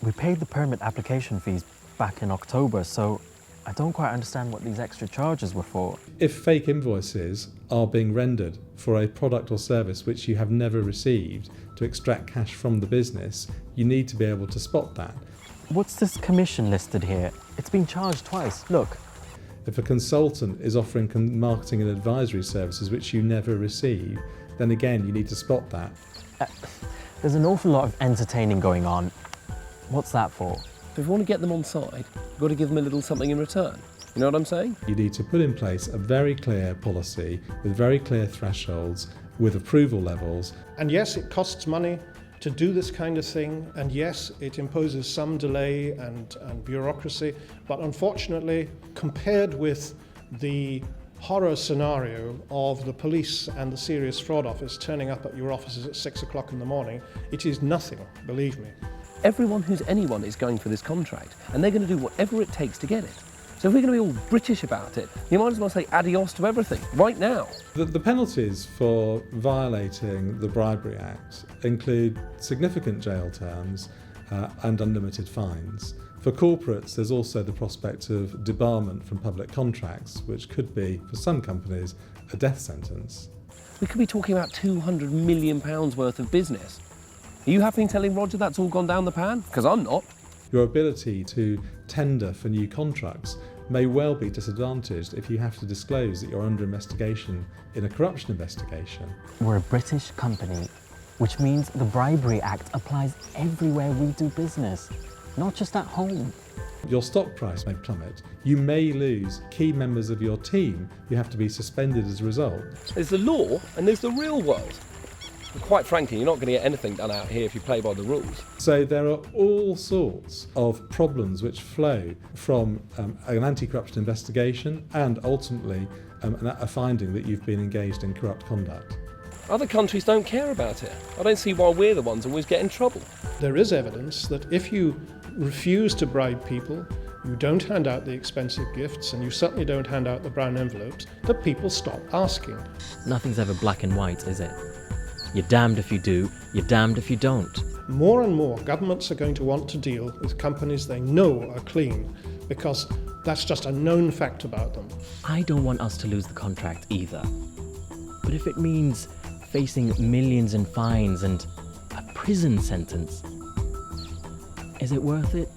We paid the permit application fees back in October, so I don't quite understand what these extra charges were for. If fake invoices are being rendered for a product or service which you have never received to extract cash from the business, you need to be able to spot that. What's this commission listed here? It's been charged twice, look. If a consultant is offering marketing and advisory services which you never receive, then again you need to spot that. There's an awful lot of entertaining going on. What's that for? If you want to get them on side, you've got to give them a little something in return. You know what I'm saying? You need to put in place a very clear policy with very clear thresholds, with approval levels. And yes, it costs money to do this kind of thing, and yes, it imposes some delay and bureaucracy, but unfortunately, compared with the horror scenario of the police and the Serious Fraud Office turning up at your offices at 6 o'clock in the morning, it is nothing, believe me. Everyone who's anyone is going for this contract, and they're going to do whatever it takes to get it. So if we're going to be all British about it, you might as well say adios to everything, right now. The penalties for violating the Bribery Act include significant jail terms and unlimited fines. For corporates, there's also the prospect of debarment from public contracts, which could be, for some companies, a death sentence. We could be talking about £200 million worth of business. Are you happy in telling Roger that's all gone down the pan? Because I'm not. Your ability to tender for new contracts may well be disadvantaged if you have to disclose that you're under investigation in a corruption investigation. We're a British company, which means the Bribery Act applies everywhere we do business, not just at home. Your stock price may plummet. You may lose key members of your team who have to be suspended as a result. There's the law and there's the real world. And quite frankly, you're not going to get anything done out here if you play by the rules. So there are all sorts of problems which flow from an anti-corruption investigation and ultimately a finding that you've been engaged in corrupt conduct. Other countries don't care about it. I don't see why we're the ones who always get in trouble. There is evidence that if you refuse to bribe people, you don't hand out the expensive gifts, and you certainly don't hand out the brown envelopes, that people stop asking. Nothing's ever black and white, is it? You're damned if you do, you're damned if you don't. More and more governments are going to want to deal with companies they know are clean, because that's just a known fact about them. I don't want us to lose the contract either. But if it means facing millions in fines and a prison sentence, is it worth it?